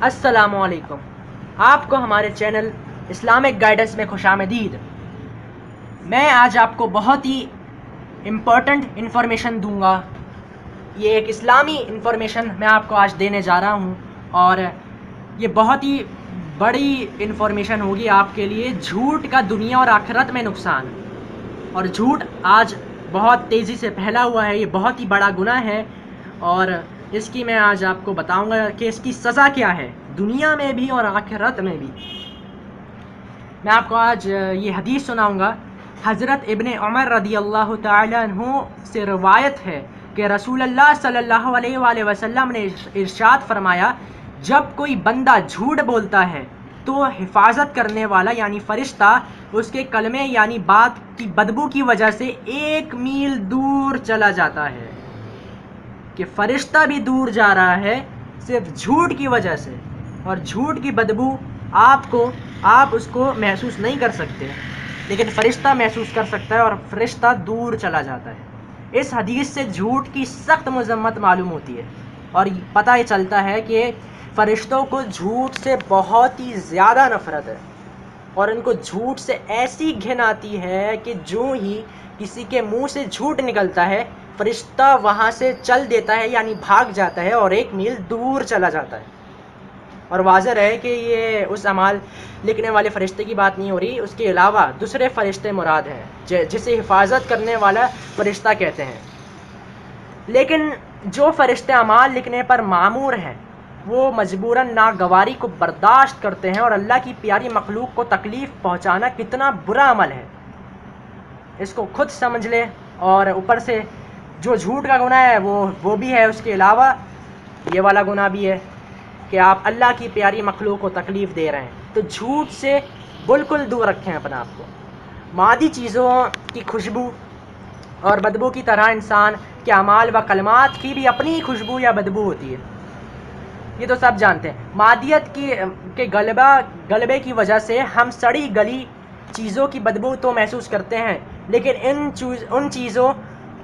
السلام علیکم، آپ کو ہمارے چینل اسلامک گائیڈنس میں خوش آمدید۔ میں آج آپ کو بہت ہی امپورٹنٹ انفارمیشن دوں گا۔ یہ ایک اسلامی انفارمیشن میں آپ کو آج دینے جا رہا ہوں، اور یہ بہت ہی بڑی انفارمیشن ہوگی آپ کے لیے۔ جھوٹ کا دنیا اور آخرت میں نقصان۔ اور جھوٹ آج بہت تیزی سے پھیلا ہوا ہے، یہ بہت ہی بڑا گناہ ہے، اور اس کی میں آج آپ کو بتاؤں گا کہ اس کی سزا کیا ہے، دنیا میں بھی اور آخرت میں بھی۔ میں آپ کو آج یہ حدیث سناؤں گا۔ حضرت ابن عمر رضی اللہ تعالیٰ عنہ سے روایت ہے کہ رسول اللہ صلی اللہ علیہ وآلہ وسلم نے ارشاد فرمایا، جب کوئی بندہ جھوٹ بولتا ہے تو حفاظت کرنے والا یعنی فرشتہ اس کے کلمے یعنی بات کی بدبو کی وجہ سے 1 میل دور چلا جاتا ہے۔ کہ فرشتہ بھی دور جا رہا ہے صرف جھوٹ کی وجہ سے، اور جھوٹ کی بدبو آپ اس کو محسوس نہیں کر سکتے، لیکن فرشتہ محسوس کر سکتا ہے، اور فرشتہ دور چلا جاتا ہے۔ اس حدیث سے جھوٹ کی سخت مذمت معلوم ہوتی ہے، اور پتہ یہ چلتا ہے کہ فرشتوں کو جھوٹ سے بہت ہی زیادہ نفرت ہے، اور ان کو جھوٹ سے ایسی گھن آتی ہے کہ جو ہی کسی کے منہ سے جھوٹ نکلتا ہے، فرشتہ وہاں سے چل دیتا ہے یعنی بھاگ جاتا ہے، اور 1 میل دور چلا جاتا ہے۔ اور واضح رہے کہ یہ اس اعمال لکھنے والے فرشتے کی بات نہیں ہو رہی، اس کے علاوہ دوسرے فرشتے مراد ہیں جسے حفاظت کرنے والا فرشتہ کہتے ہیں۔ لیکن جو فرشتے اعمال لکھنے پر مامور ہیں وہ مجبوراً ناگواری کو برداشت کرتے ہیں، اور اللہ کی پیاری مخلوق کو تکلیف پہنچانا کتنا برا عمل ہے اس کو خود سمجھ لیں۔ اور اوپر سے جو جھوٹ کا گناہ ہے وہ بھی ہے، اس کے علاوہ یہ والا گناہ بھی ہے کہ آپ اللہ کی پیاری مخلوق کو تکلیف دے رہے ہیں۔ تو جھوٹ سے بالکل دور رکھیں اپنے آپ کو۔ مادی چیزوں کی خوشبو اور بدبو کی طرح انسان کے اعمال و کلمات کی بھی اپنی خوشبو یا بدبو ہوتی ہے، یہ تو سب جانتے ہیں۔ مادیت کے غلبے کی وجہ سے ہم سڑی گلی چیزوں کی بدبو تو محسوس کرتے ہیں، لیکن ان چیزوں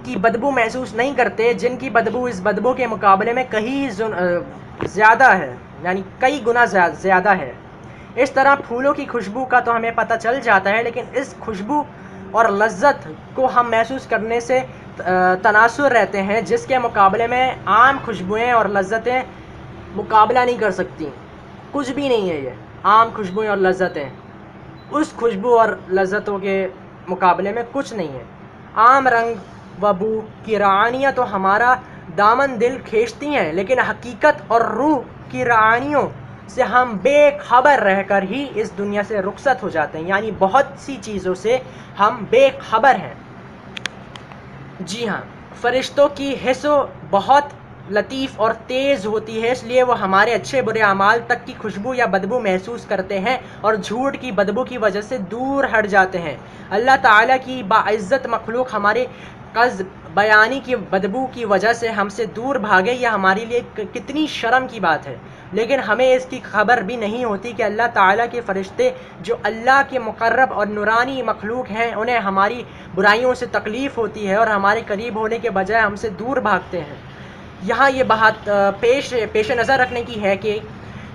کی بدبو محسوس نہیں کرتے جن کی بدبو اس بدبو کے مقابلے میں کہیں زیادہ ہے، یعنی کئی گنا زیادہ ہے۔ اس طرح پھولوں کی خوشبو کا تو ہمیں پتہ چل جاتا ہے، لیکن اس خوشبو اور لذت کو ہم محسوس کرنے سے تناصر رہتے ہیں، جس کے مقابلے میں عام خوشبوئیں اور لذتیں مقابلہ نہیں کر سکتی۔ کچھ بھی نہیں ہے یہ عام خوشبوئیں اور لذتیں، اس خوشبو اور لذتوں کے مقابلے میں کچھ نہیں ہے۔ عام رنگ و بو کی رعانیاں تو ہمارا دامن دل کھینچتی ہیں، لیکن حقیقت اور روح کی رعانیوں سے ہم بے خبر رہ کر ہی اس دنیا سے رخصت ہو جاتے ہیں، یعنی بہت سی چیزوں سے ہم بے خبر ہیں۔ جی ہاں، فرشتوں کی حس بہت لطیف اور تیز ہوتی ہے، اس لیے وہ ہمارے اچھے برے اعمال تک کی خوشبو یا بدبو محسوس کرتے ہیں، اور جھوٹ کی بدبو کی وجہ سے دور ہٹ جاتے ہیں۔ اللہ تعالیٰ کی باعزت مخلوق ہمارے قذف بیانی کی بدبو کی وجہ سے ہم سے دور بھاگے، یہ ہمارے لیے کتنی شرم کی بات ہے، لیکن ہمیں اس کی خبر بھی نہیں ہوتی کہ اللہ تعالیٰ کے فرشتے جو اللہ کے مقرب اور نورانی مخلوق ہیں، انہیں ہماری برائیوں سے تکلیف ہوتی ہے، اور ہمارے قریب ہونے کے بجائے ہم سے دور بھاگتے ہیں۔ یہاں یہ بات پیش نظر رکھنے کی ہے کہ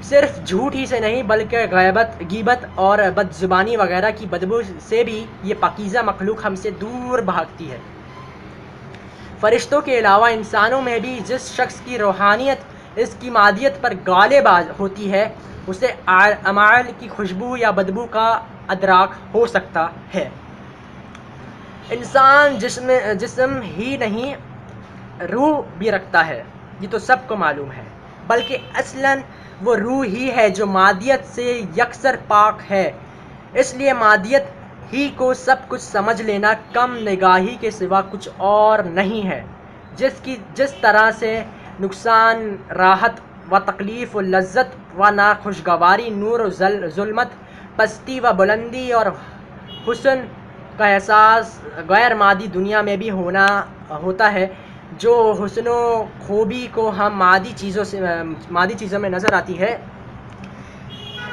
صرف جھوٹ ہی سے نہیں بلکہ غیبت اور بد زبانی وغیرہ کی بدبو سے بھی یہ پاکیزہ مخلوق ہم سے دور بھاگتی ہے۔ فرشتوں کے علاوہ انسانوں میں بھی جس شخص کی روحانیت اس کی مادیت پر غالب ہوتی ہے، اسے اعمال کی خوشبو یا بدبو کا ادراک ہو سکتا ہے۔ انسان جسم ہی نہیں روح بھی رکھتا ہے، یہ تو سب کو معلوم ہے، بلکہ اصلاً وہ روح ہی ہے جو مادیت سے یکسر پاک ہے۔ اس لیے مادیت ہی کو سب کچھ سمجھ لینا کم نگاہی کے سوا کچھ اور نہیں ہے۔ جس طرح سے نقصان، راحت و تکلیف و لذت و ناخوشگواری، نور و ظلمت، پستی و بلندی اور حسن کا احساس غیر مادی دنیا میں بھی ہوتا ہے، جو حسن و خوبی کو ہم مادی چیزوں میں نظر آتی ہے،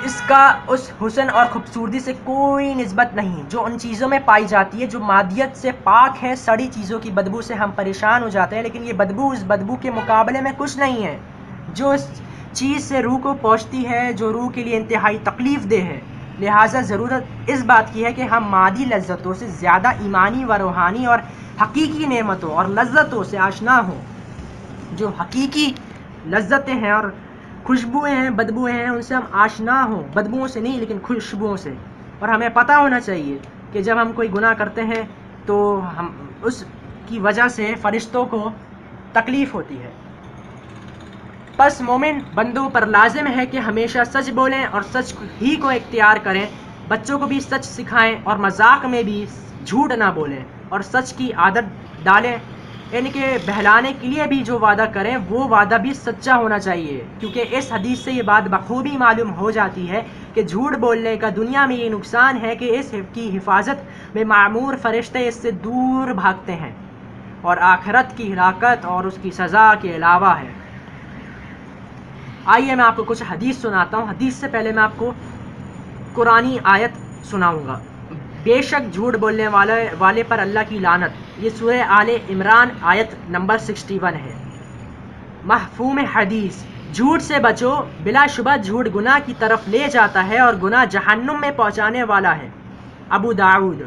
اس کا اس حسن اور خوبصورتی سے کوئی نسبت نہیں جو ان چیزوں میں پائی جاتی ہے جو مادیت سے پاک ہے۔ سڑی چیزوں کی بدبو سے ہم پریشان ہو جاتے ہیں، لیکن یہ بدبو اس بدبو کے مقابلے میں کچھ نہیں ہے جو اس چیز سے روح کو پہنچتی ہے جو روح کے لیے انتہائی تکلیف دہ ہے، لہٰذا ضرورت اس بات کی ہے کہ ہم مادی لذتوں سے زیادہ ایمانی و روحانی اور حقیقی نعمتوں اور لذتوں سے آشنا ہوں۔ جو حقیقی لذتیں ہیں اور خوشبوئیں ہیں، بدبوئیں ہیں، ان سے ہم آشنا ہوں، بدبوؤں سے نہیں لیکن خوشبوؤں سے۔ اور ہمیں پتہ ہونا چاہیے کہ جب ہم کوئی گناہ کرتے ہیں تو ہم اس کی وجہ سے فرشتوں کو تکلیف ہوتی ہے۔ پس مومن بندوں پر لازم ہے کہ ہمیشہ سچ بولیں اور سچ ہی کو اختیار کریں، بچوں کو بھی سچ سکھائیں اور مذاق میں بھی جھوٹ نہ بولیں اور سچ کی عادت ڈالیں۔ ان کے بہلانے کے لیے بھی جو وعدہ کریں وہ وعدہ بھی سچا ہونا چاہیے، کیونکہ اس حدیث سے یہ بات بخوبی معلوم ہو جاتی ہے کہ جھوٹ بولنے کا دنیا میں یہ نقصان ہے کہ اس کی حفاظت میں معمور فرشتے اس سے دور بھاگتے ہیں اور آخرت کی ہلاکت اور اس کی سزا کے علاوہ ہے۔ آئیے میں آپ کو کچھ حدیث سناتا ہوں۔ حدیث سے پہلے میں آپ کو قرآنی آیت سناؤں گا۔ بے شک جھوٹ بولنے والے پر اللہ کی لعنت، یہ سورہ آل عمران آیت نمبر 61 ہے۔ مفہوم حدیث: جھوٹ سے بچو، بلا شبہ جھوٹ گناہ کی طرف لے جاتا ہے اور گناہ جہنم میں پہنچانے والا ہے۔ ابو داؤد۔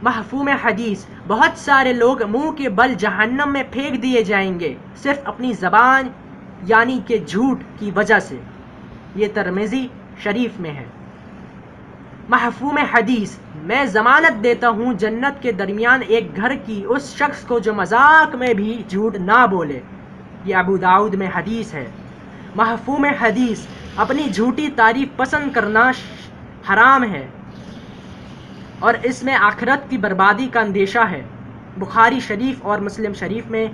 مفہوم حدیث: بہت سارے لوگ منہ کے بل جہنم میں پھینک دیے جائیں گے صرف اپنی زبان یعنی کہ جھوٹ کی وجہ سے، یہ ترمذی شریف میں ہے۔ مفہوم حدیث: میں ضمانت دیتا ہوں جنت کے درمیان ایک گھر کی اس شخص کو جو مذاق میں بھی جھوٹ نہ بولے، یہ ابو داؤد میں حدیث ہے۔ مفہوم حدیث: اپنی جھوٹی تعریف پسند کرنا حرام ہے اور اس میں آخرت کی بربادی کا اندیشہ ہے۔ بخاری شریف اور مسلم شریف میں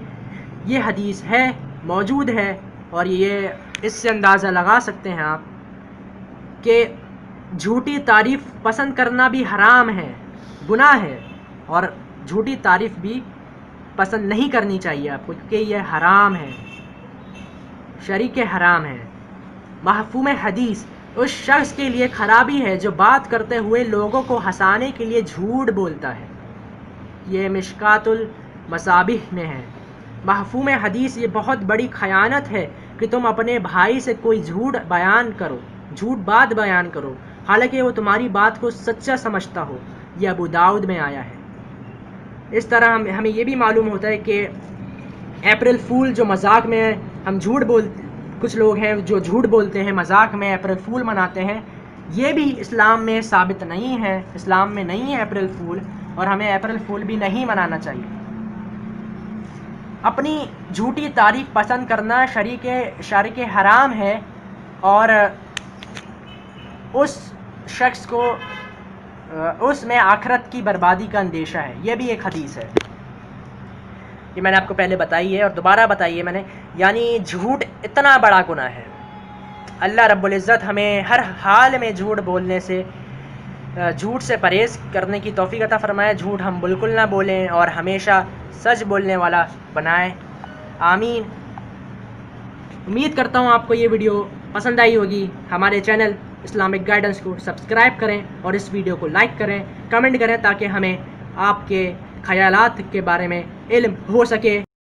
یہ حدیث ہے، موجود ہے، اور یہ اس سے اندازہ لگا سکتے ہیں آپ کہ جھوٹی تعریف پسند کرنا بھی حرام ہے، گناہ ہے، اور جھوٹی تعریف بھی پسند نہیں کرنی چاہیے آپ کو، کیونکہ یہ حرام ہے، شریک حرام ہے۔ مفہوم حدیث: اس شخص کے لیے خرابی ہے جو بات کرتے ہوئے لوگوں کو ہنسانے کے لیے جھوٹ بولتا ہے، یہ مشکات المصابیح میں ہے۔ مفہوم حدیث: یہ بہت بڑی خیانت ہے کہ تم اپنے بھائی سے کوئی جھوٹ بات بیان کرو حالانکہ وہ تمہاری بات کو سچا سمجھتا ہو، یہ ابو داؤد میں آیا ہے۔ اس طرح ہمیں یہ بھی معلوم ہوتا ہے کہ اپریل فول جو مذاق میں ہم کچھ لوگ ہیں جو جھوٹ بولتے ہیں، مذاق میں اپریل فول مناتے ہیں، یہ بھی اسلام میں ثابت نہیں ہے، اسلام میں نہیں ہے اپریل فول، اور ہمیں اپریل فول بھی نہیں منانا چاہیے۔ اپنی جھوٹی تعریف پسند کرنا شرک حرام ہے اور اس شخص کو اس میں آخرت کی بربادی کا اندیشہ ہے، یہ بھی ایک حدیث ہے، یہ میں نے آپ کو پہلے بتائی ہے اور دوبارہ بتائی ہے میں نے، یعنی جھوٹ اتنا بڑا گناہ ہے۔ اللہ رب العزت ہمیں ہر حال میں جھوٹ بولنے سے، جھوٹ سے پرہیز کرنے کی توفیق عطا فرمائے، جھوٹ ہم بالکل نہ بولیں اور ہمیشہ سچ بولنے والا بنائیں، آمین۔ امید کرتا ہوں آپ کو یہ ویڈیو پسند آئی ہوگی۔ ہمارے چینل اسلامک گائیڈنس کو سبسکرائب کریں اور اس ویڈیو کو لائک کریں، کمنٹ کریں تاکہ ہمیں آپ کے خیالات کے بارے میں علم ہو سکے۔